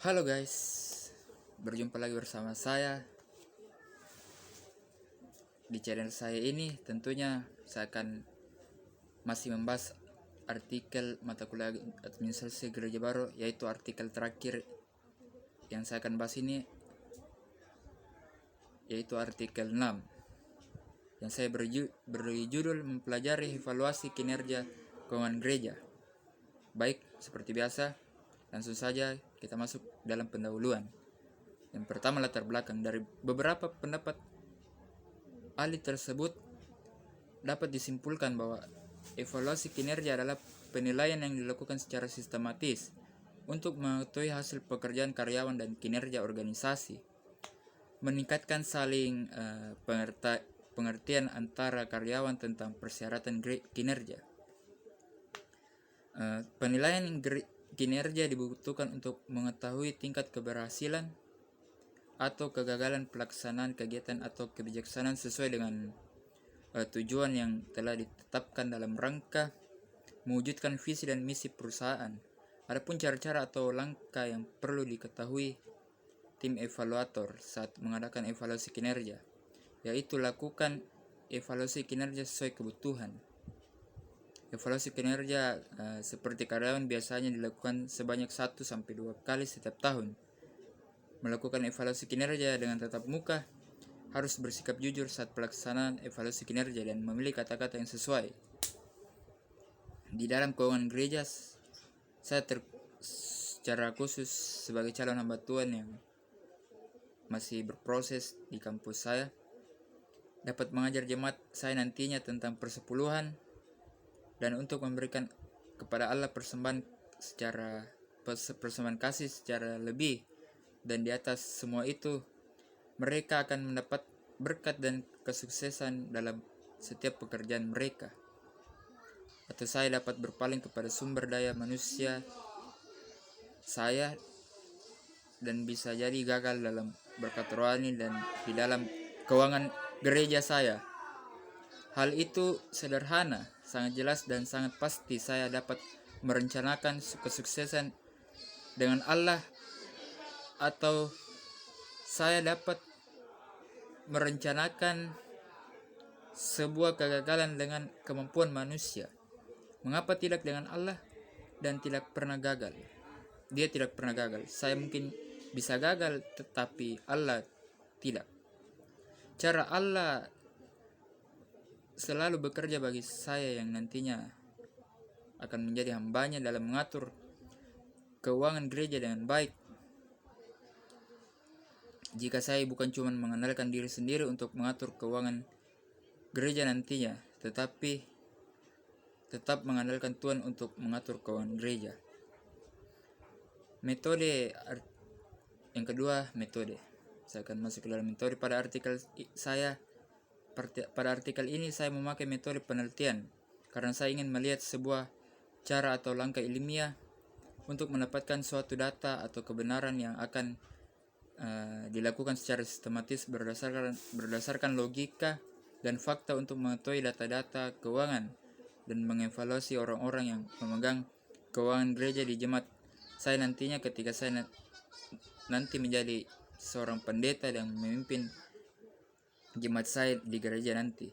Halo guys, berjumpa lagi bersama saya di channel saya ini. Tentunya saya akan masih membahas artikel mata kuliah administrasi gereja baru, yaitu artikel terakhir yang saya akan bahas ini, yaitu artikel 6 yang saya beri judul mempelajari evaluasi kinerja keuangan gereja. Baik, seperti biasa, langsung saja kita masuk dalam pendahuluan. Yang pertama, latar belakang. Dari beberapa pendapat ahli tersebut dapat disimpulkan bahwa evaluasi kinerja adalah penilaian yang dilakukan secara sistematis untuk mengetahui hasil pekerjaan karyawan dan kinerja organisasi, meningkatkan saling pengertian antara karyawan tentang persyaratan kinerja. Penilaian kinerja dibutuhkan untuk mengetahui tingkat keberhasilan atau kegagalan pelaksanaan kegiatan atau kebijaksanaan sesuai dengan tujuan yang telah ditetapkan dalam rangka mewujudkan visi dan misi perusahaan. Adapun cara-cara atau langkah yang perlu diketahui tim evaluator saat mengadakan evaluasi kinerja, yaitu lakukan evaluasi kinerja sesuai kebutuhan. Evaluasi kinerja seperti karyawan biasanya dilakukan sebanyak 1-2 kali setiap tahun. Melakukan evaluasi kinerja dengan tatap muka, harus bersikap jujur saat pelaksanaan evaluasi kinerja dan memilih kata-kata yang sesuai. Di dalam keuangan gereja, saya secara khusus sebagai calon hamba Tuhan yang masih berproses di kampus saya, dapat mengajar jemaat saya nantinya tentang persepuluhan dan untuk memberikan kepada Allah persembahan kasih secara lebih, dan di atas semua itu mereka akan mendapat berkat dan kesuksesan dalam setiap pekerjaan mereka. Atau saya dapat berpaling kepada sumber daya manusia saya dan bisa jadi gagal dalam berkat rohani dan di dalam keuangan gereja saya. Hal itu sederhana, sangat jelas dan sangat pasti. Saya dapat merencanakan kesuksesan dengan Allah, atau saya dapat merencanakan sebuah kegagalan dengan kemampuan manusia. Mengapa tidak dengan Allah dan tidak pernah gagal? Dia tidak pernah gagal. Saya mungkin bisa gagal, tetapi Allah tidak. Cara Allah selalu bekerja bagi saya yang nantinya akan menjadi hambanya dalam mengatur keuangan gereja dengan baik. Jika saya bukan cuma mengandalkan diri sendiri untuk mengatur keuangan gereja nantinya, tetapi tetap mengandalkan Tuhan untuk mengatur keuangan gereja. Metode yang kedua, metode. Saya akan masuk ke dalam metode pada artikel saya. Pada artikel ini saya memakai metode penelitian karena saya ingin melihat sebuah cara atau langkah ilmiah untuk mendapatkan suatu data atau kebenaran yang akan dilakukan secara sistematis berdasarkan logika dan fakta untuk mengetahui data-data keuangan dan mengevaluasi orang-orang yang memegang keuangan gereja di jemaat saya nantinya ketika saya nanti menjadi seorang pendeta dan memimpin jemaat saya di gereja nanti.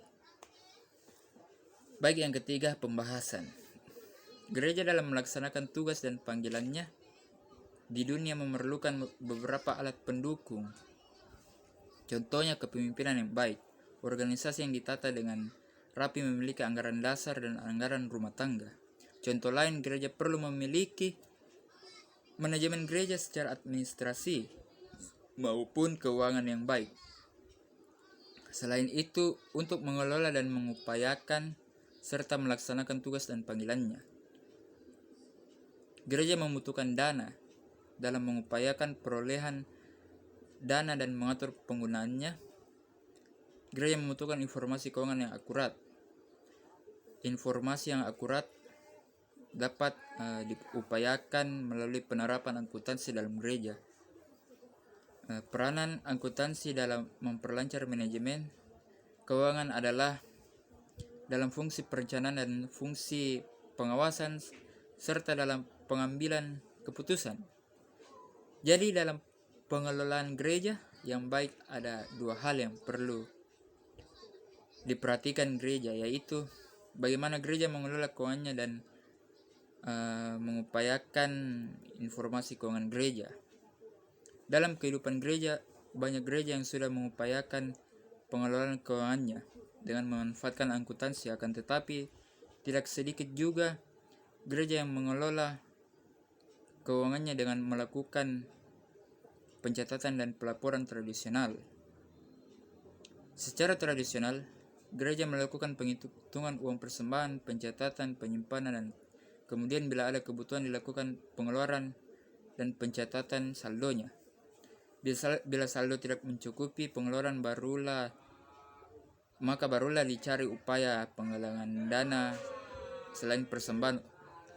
Baik, yang ketiga, pembahasan. Gereja dalam melaksanakan tugas dan panggilannya di dunia memerlukan beberapa alat pendukung. Contohnya kepemimpinan yang baik, organisasi yang ditata dengan rapi memiliki anggaran dasar dan anggaran rumah tangga. Contoh lain, gereja perlu memiliki manajemen gereja secara administrasi maupun keuangan yang baik. Selain itu, untuk mengelola dan mengupayakan serta melaksanakan tugas dan panggilannya, gereja membutuhkan dana dalam mengupayakan perolehan dana dan mengatur penggunaannya. Gereja membutuhkan informasi keuangan yang akurat. Informasi yang akurat dapat diupayakan melalui penerapan akuntansi dalam gereja. Peranan akuntansi dalam memperlancar manajemen keuangan adalah dalam fungsi perencanaan dan fungsi pengawasan serta dalam pengambilan keputusan. Jadi dalam pengelolaan gereja yang baik ada dua hal yang perlu diperhatikan gereja, yaitu bagaimana gereja mengelola keuangannya dan mengupayakan informasi keuangan gereja. Dalam kehidupan gereja, banyak gereja yang sudah mengupayakan pengelolaan keuangannya dengan memanfaatkan akuntansi, akan tetapi tidak sedikit juga gereja yang mengelola keuangannya dengan melakukan pencatatan dan pelaporan tradisional. Secara tradisional, gereja melakukan penghitungan uang persembahan, pencatatan, penyimpanan, dan kemudian bila ada kebutuhan dilakukan pengeluaran dan pencatatan saldonya. Bila saldo tidak mencukupi pengeluaran maka barulah dicari upaya penggalangan dana selain persembahan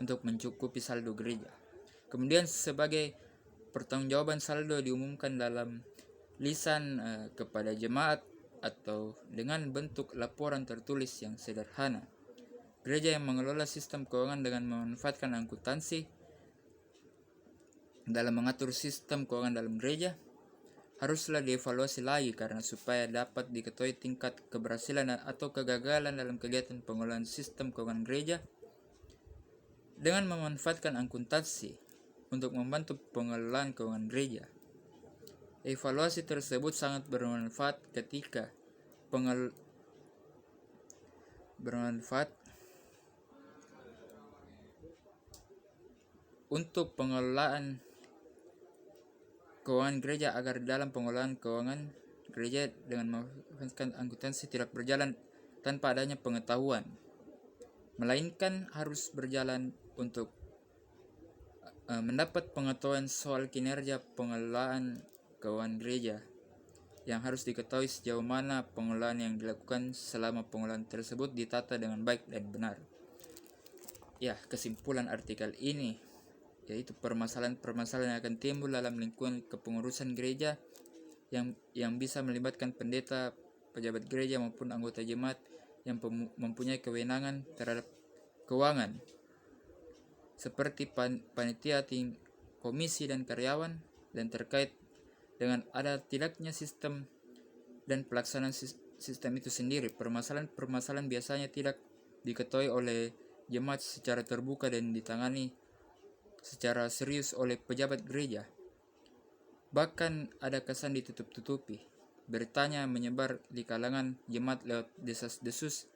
untuk mencukupi saldo gereja. Kemudian sebagai pertanggungjawaban saldo diumumkan dalam lisan kepada jemaat atau dengan bentuk laporan tertulis yang sederhana. Gereja yang mengelola sistem keuangan dengan memanfaatkan akuntansi dalam mengatur sistem keuangan dalam gereja haruslah dievaluasi lagi karena supaya dapat diketahui tingkat keberhasilan atau kegagalan dalam kegiatan pengelolaan sistem keuangan gereja. Dengan memanfaatkan akuntansi untuk membantu pengelolaan keuangan gereja, evaluasi tersebut sangat bermanfaat untuk pengelolaan keuangan gereja agar dalam pengelolaan keuangan gereja dengan memanfaatkan akuntansi tidak berjalan tanpa adanya pengetahuan, melainkan harus berjalan untuk mendapat pengetahuan soal kinerja pengelolaan keuangan gereja yang harus diketahui sejauh mana pengelolaan yang dilakukan selama pengelolaan tersebut ditata dengan baik dan benar. Ya, kesimpulan artikel ini yaitu permasalahan-permasalahan yang akan timbul dalam lingkungan kepengurusan gereja yang bisa melibatkan pendeta, pejabat gereja maupun anggota jemaat yang mempunyai kewenangan terhadap keuangan seperti panitia, tim, komisi, dan karyawan, dan terkait dengan ada tidaknya sistem dan pelaksanaan sistem itu sendiri. Permasalahan biasanya tidak diketahui oleh jemaat secara terbuka dan ditangani secara serius oleh pejabat gereja. Bahkan ada kesan ditutup-tutupi. Beritanya menyebar di kalangan jemaat lewat desas-desus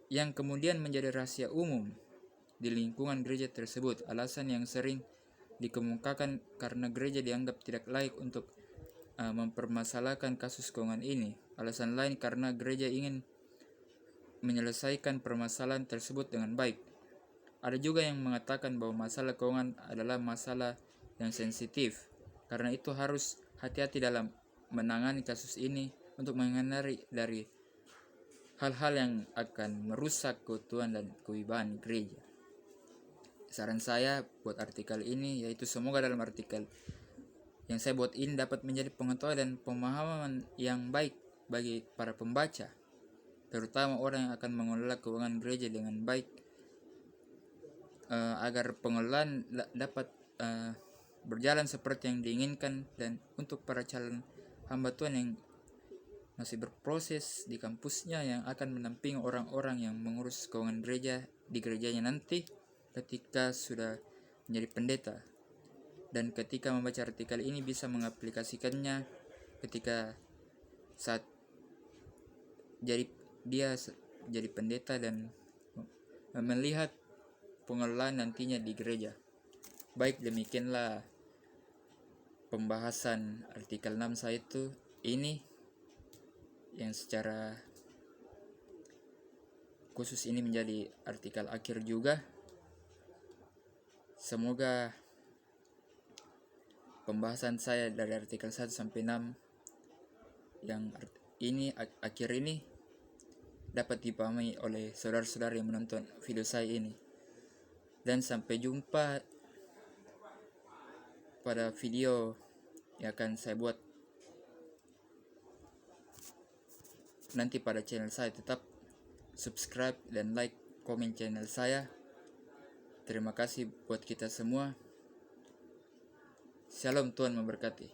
yang kemudian menjadi rahasia umum di lingkungan gereja tersebut. Alasan yang sering dikemukakan karena gereja dianggap tidak layak untuk mempermasalahkan kasus keuangan ini. Alasan lain karena gereja ingin menyelesaikan permasalahan tersebut dengan baik. Ada juga yang mengatakan bahwa masalah keuangan adalah masalah yang sensitif. Karena itu harus hati-hati dalam menangani kasus ini untuk menghindari dari hal-hal yang akan merusak keutuhan dan kewibawaan gereja. Saran saya buat artikel ini yaitu semoga dalam artikel yang saya buat ini dapat menjadi pengetahuan dan pemahaman yang baik bagi para pembaca, terutama orang yang akan mengelola keuangan gereja dengan baik, agar pengelolaan dapat berjalan seperti yang diinginkan, dan untuk para calon hamba Tuhan yang masih berproses di kampusnya yang akan menampingi orang-orang yang mengurus keuangan gereja di gerejanya nanti ketika sudah menjadi pendeta, dan ketika membaca artikel ini bisa mengaplikasikannya ketika saat dia jadi pendeta dan melihat pengelolaan nantinya di gereja. Baik, demikianlah pembahasan artikel 6 saya ini yang secara khusus ini menjadi artikel akhir juga. Semoga pembahasan saya dari artikel 1 sampai 6 yang ini akhir ini dapat dipahami oleh saudara-saudara yang menonton video saya ini. Dan sampai jumpa pada video yang akan saya buat nanti pada channel saya. Tetap subscribe dan like, komen channel saya. Terima kasih buat kita semua. Shalom, Tuhan memberkati.